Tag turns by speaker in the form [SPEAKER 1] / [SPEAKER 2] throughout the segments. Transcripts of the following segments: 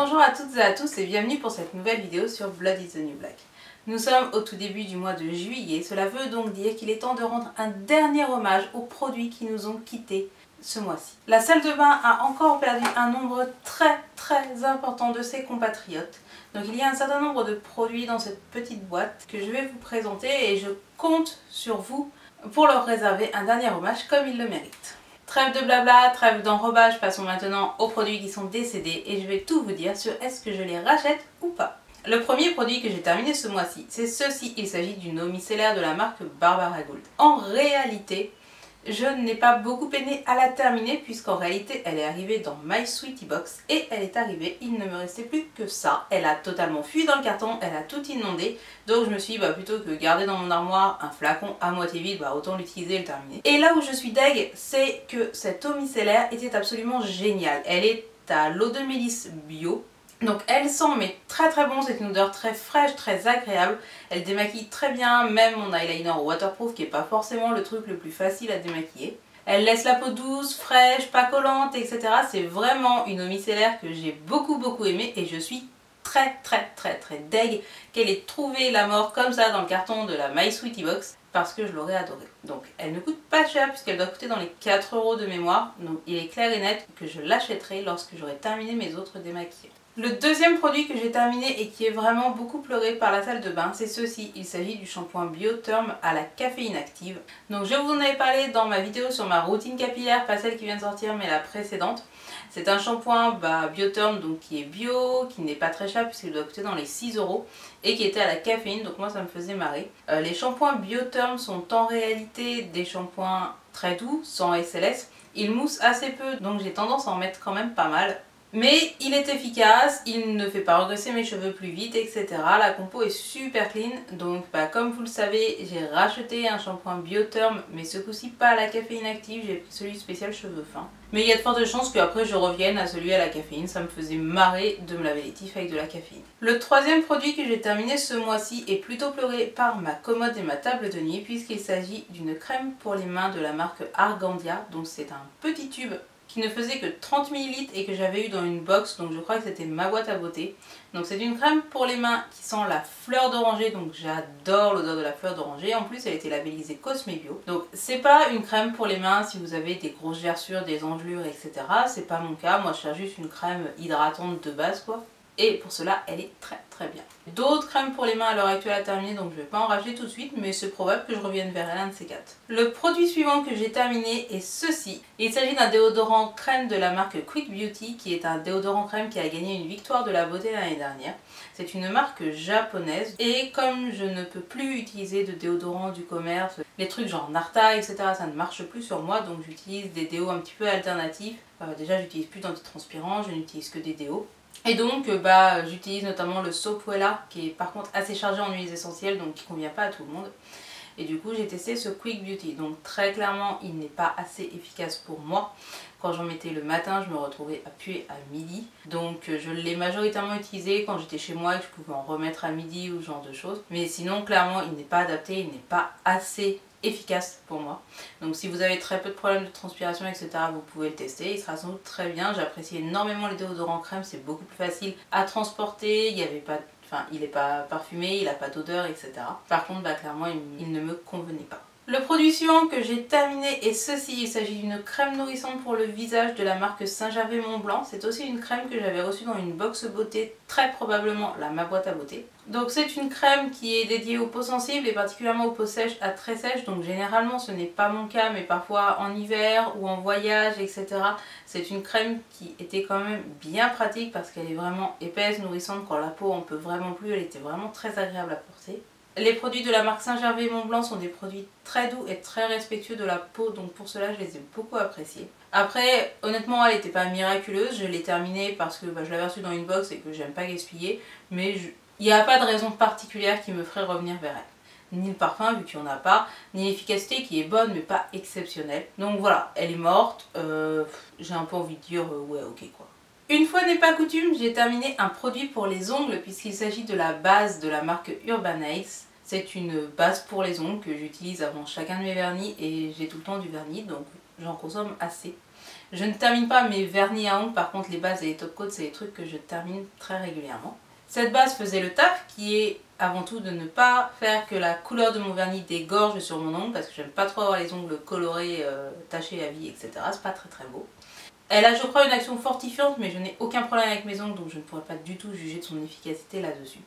[SPEAKER 1] Bonjour à toutes et à tous et bienvenue pour cette nouvelle vidéo sur Blood is the New Black. Nous sommes au tout début du mois de juillet, cela veut donc dire qu'il est temps de rendre un dernier hommage aux produits qui nous ont quittés ce mois-ci. La salle de bain a encore perdu un nombre très important de ses compatriotes. Donc il y a un certain nombre de produits dans cette petite boîte que je vais vous présenter et je compte sur vous pour leur réserver un dernier hommage comme ils le méritent. Trêve de blabla, trêve d'enrobage, passons maintenant aux produits qui sont décédés et je vais tout vous dire sur est-ce que je les rachète ou pas. Le premier produit que j'ai terminé ce mois-ci, c'est ceci, il s'agit d'une eau micellaire de la marque Barbara Gould. En réalité, je n'ai pas beaucoup peiné à la terminer puisqu'en réalité elle est arrivée dans My Sweetie Box et elle est arrivée, il ne me restait plus que ça. Elle a totalement fui dans le carton, elle a tout inondé, donc je me suis dit plutôt que garder dans mon armoire un flacon à moitié vide, autant l'utiliser et le terminer. Et là où je suis deg, c'est que cette eau micellaire était absolument géniale. Elle est à l'eau de mélisse bio. Donc elle sent mais très bon, c'est une odeur très fraîche, très agréable. Elle démaquille très bien, même mon eyeliner waterproof qui n'est pas forcément le truc le plus facile à démaquiller. Elle laisse la peau douce, fraîche, pas collante, etc. C'est vraiment une eau micellaire que j'ai beaucoup aimée et je suis très deg qu'elle ait trouvé la mort comme ça dans le carton de la My Sweetie Box parce que je l'aurais adorée. Donc elle ne coûte pas cher puisqu'elle doit coûter dans les 4 € de mémoire. Donc il est clair et net que je l'achèterai lorsque j'aurai terminé mes autres démaquillants. Le deuxième produit que j'ai terminé et qui est vraiment beaucoup pleuré par la salle de bain, c'est ceci. Il s'agit du shampoing Biotherm à la caféine active. Donc je vous en avais parlé dans ma vidéo sur ma routine capillaire, pas celle qui vient de sortir mais la précédente. C'est un shampoing Biotherm donc qui est bio, qui n'est pas très cher puisqu'il doit coûter dans les 6 € et qui était à la caféine, donc moi ça me faisait marrer. Les shampoings Biotherm sont en réalité des shampoings très doux, sans SLS. Ils moussent assez peu donc j'ai tendance à en mettre quand même pas mal. Mais il est efficace, il ne fait pas regresser mes cheveux plus vite, etc. La compo est super clean, donc comme vous le savez, j'ai racheté un shampoing Biotherm, mais ce coup-ci pas à la caféine active, j'ai pris celui spécial cheveux fins. Mais il y a de fortes chances qu'après je revienne à celui à la caféine, ça me faisait marrer de me laver les tifs avec de la caféine. Le troisième produit que j'ai terminé ce mois-ci est plutôt pleuré par ma commode et ma table de nuit, puisqu'il s'agit d'une crème pour les mains de la marque Argandia, donc c'est un petit tube qui ne faisait que 30 ml et que j'avais eu dans une box, donc je crois que c'était ma boîte à beauté. Donc c'est une crème pour les mains qui sent la fleur d'oranger, donc j'adore l'odeur de la fleur d'oranger. En plus elle était labellisée Cosme Bio. Donc c'est pas une crème pour les mains si vous avez des grosses gerçures, des engelures, etc. C'est pas mon cas, moi je cherche juste une crème hydratante de base quoi. Et pour cela, elle est très bien. D'autres crèmes pour les mains à l'heure actuelle à terminer, donc je ne vais pas en racheter tout de suite, mais c'est probable que je revienne vers elle, un de ces quatre. Le produit suivant que j'ai terminé est ceci. Il s'agit d'un déodorant crème de la marque Quick Beauty, qui est un déodorant crème qui a gagné une victoire de la beauté l'année dernière. C'est une marque japonaise, et comme je ne peux plus utiliser de déodorant du commerce, les trucs genre Narta, etc., ça ne marche plus sur moi, donc j'utilise des déos un petit peu alternatifs. Déjà, j'utilise plus d'antitranspirant, je n'utilise que des déos. Et donc j'utilise notamment le Soapwella qui est par contre assez chargé en huiles essentielles donc qui convient pas à tout le monde. Et du coup j'ai testé ce Quick Beauty, donc très clairement il n'est pas assez efficace pour moi. Quand j'en mettais le matin je me retrouvais à puer à midi. Donc je l'ai majoritairement utilisé quand j'étais chez moi et que je pouvais en remettre à midi ou ce genre de choses. Mais sinon clairement il n'est pas adapté, il n'est pas assez efficace pour moi. Donc si vous avez très peu de problèmes de transpiration etc, vous pouvez le tester, il sera sans doute très bien. J'apprécie énormément les déodorants crème, c'est beaucoup plus facile à transporter, il n'est pas parfumé, il n'a pas d'odeur etc. Par contre clairement il ne me convenait pas. Le produit suivant que j'ai terminé est ceci, il s'agit d'une crème nourrissante pour le visage de la marque Saint-Gervais-Mont-Blanc. C'est aussi une crème que j'avais reçue dans une box beauté, très probablement ma boîte à beauté. Donc c'est une crème qui est dédiée aux peaux sensibles et particulièrement aux peaux sèches à très sèches. Donc généralement ce n'est pas mon cas, mais parfois en hiver ou en voyage etc. C'est une crème qui était quand même bien pratique parce qu'elle est vraiment épaisse, nourrissante. Quand la peau en peut vraiment plus, elle était vraiment très agréable à porter. Les produits de la marque Saint-Gervais-Mont-Blanc sont des produits très doux et très respectueux de la peau, donc pour cela je les ai beaucoup appréciés. Après, honnêtement elle n'était pas miraculeuse, je l'ai terminée parce que je l'avais reçue dans une box et que j'aime pas gaspiller, mais il n'y a pas de raison particulière qui me ferait revenir vers elle. Ni le parfum vu qu'il n'y en a pas, ni l'efficacité qui est bonne mais pas exceptionnelle. Donc voilà, elle est morte, j'ai un peu envie de dire ouais ok quoi. Une fois n'est pas coutume, j'ai terminé un produit pour les ongles puisqu'il s'agit de la base de la marque Urban Ace. C'est une base pour les ongles que j'utilise avant chacun de mes vernis et j'ai tout le temps du vernis donc j'en consomme assez. Je ne termine pas mes vernis à ongles, par contre les bases et les top coats c'est des trucs que je termine très régulièrement. Cette base faisait le taf, qui est avant tout de ne pas faire que la couleur de mon vernis dégorge sur mon ongle, parce que j'aime pas trop avoir les ongles colorés, tachés à vie, etc. C'est pas très très beau. Elle a je crois une action fortifiante, mais je n'ai aucun problème avec mes ongles, donc je ne pourrais pas du tout juger de son efficacité là-dessus.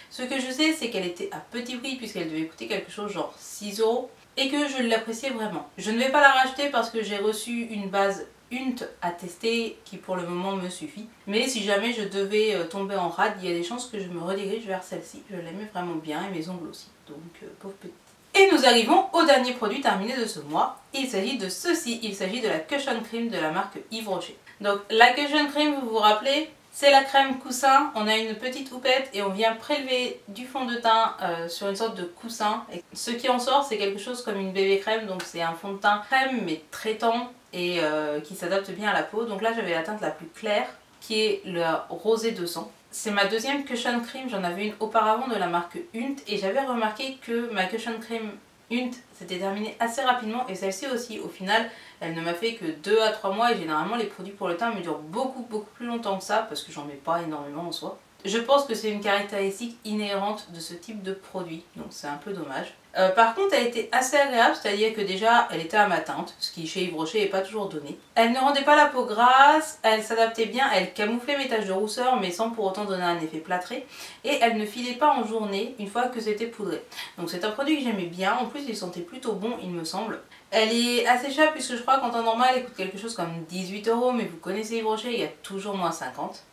[SPEAKER 1] Ce que je sais, c'est qu'elle était à petit prix, puisqu'elle devait coûter quelque chose genre 6 €, et que je l'appréciais vraiment. Je ne vais pas la racheter parce que j'ai reçu une base Hunt à tester qui pour le moment me suffit. Mais si jamais je devais tomber en rade, il y a des chances que je me redirige vers celle-ci. Je l'aimais vraiment bien et mes ongles aussi. Donc pauvre petite. Et nous arrivons au dernier produit terminé de ce mois. Il s'agit de ceci. Il s'agit de la Cushion Cream de la marque Yves Rocher. Donc la Cushion Cream, vous vous rappelez, c'est la crème coussin. On a une petite houppette et on vient prélever du fond de teint sur une sorte de coussin. Et ce qui en sort, c'est quelque chose comme une bébé crème. Donc c'est un fond de teint crème mais traitant et qui s'adapte bien à la peau. Donc là j'avais la teinte la plus claire qui est le rosé 200. C'est ma deuxième Cushion Cream, j'en avais une auparavant de la marque Hunt et j'avais remarqué que ma Cushion Cream Hunt s'était terminée assez rapidement et celle-ci aussi. Au final, elle ne m'a fait que 2 à 3 mois et généralement les produits pour le teint me durent beaucoup plus longtemps que ça parce que j'en mets pas énormément en soi. Je pense que c'est une caractéristique inhérente de ce type de produit, donc c'est un peu dommage. Par contre, elle était assez agréable, c'est-à-dire que déjà, elle était à ma teinte, ce qui chez Yves Rocher n'est pas toujours donné. Elle ne rendait pas la peau grasse, elle s'adaptait bien, elle camouflait mes taches de rousseur, mais sans pour autant donner un effet plâtré. Et elle ne filait pas en journée, une fois que c'était poudré. Donc c'est un produit que j'aimais bien, en plus il sentait plutôt bon, il me semble. Elle est assez chère, puisque je crois qu'en temps normal, elle coûte quelque chose comme 18 €, mais vous connaissez Yves Rocher, il y a toujours moins 50.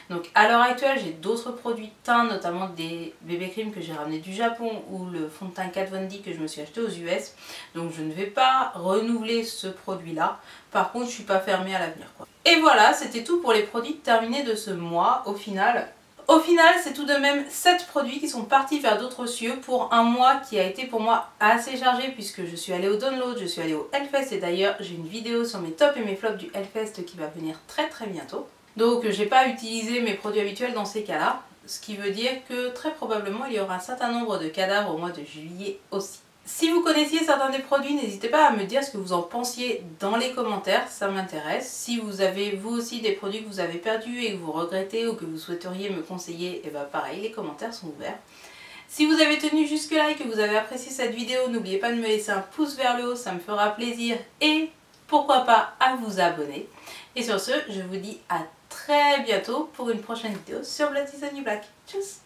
[SPEAKER 1] Donc à l'heure actuelle, j'ai d'autres produits de teint, notamment des bébé cream que j'ai ramené du Japon ou le fond de teint Kat Von D que je me suis acheté aux US. Donc je ne vais pas renouveler ce produit-là. Par contre, je ne suis pas fermée à l'avenir. Et voilà, c'était tout pour les produits terminés de ce mois au final. Au final, c'est tout de même 7 produits qui sont partis vers d'autres cieux pour un mois qui a été pour moi assez chargé puisque je suis allée au Download, je suis allée au Hellfest et d'ailleurs j'ai une vidéo sur mes tops et mes flops du Hellfest qui va venir très bientôt. Donc j'ai pas utilisé mes produits habituels dans ces cas-là, ce qui veut dire que très probablement il y aura un certain nombre de cadavres au mois de juillet aussi. Si vous connaissiez certains des produits, n'hésitez pas à me dire ce que vous en pensiez dans les commentaires, ça m'intéresse. Si vous avez vous aussi des produits que vous avez perdus et que vous regrettez ou que vous souhaiteriez me conseiller, et bien pareil, les commentaires sont ouverts. Si vous avez tenu jusque là et que vous avez apprécié cette vidéo, n'oubliez pas de me laisser un pouce vers le haut, ça me fera plaisir et pourquoi pas à vous abonner. Et sur ce, je vous dis à très bientôt pour une prochaine vidéo sur Blood is the New Black. Tchuss!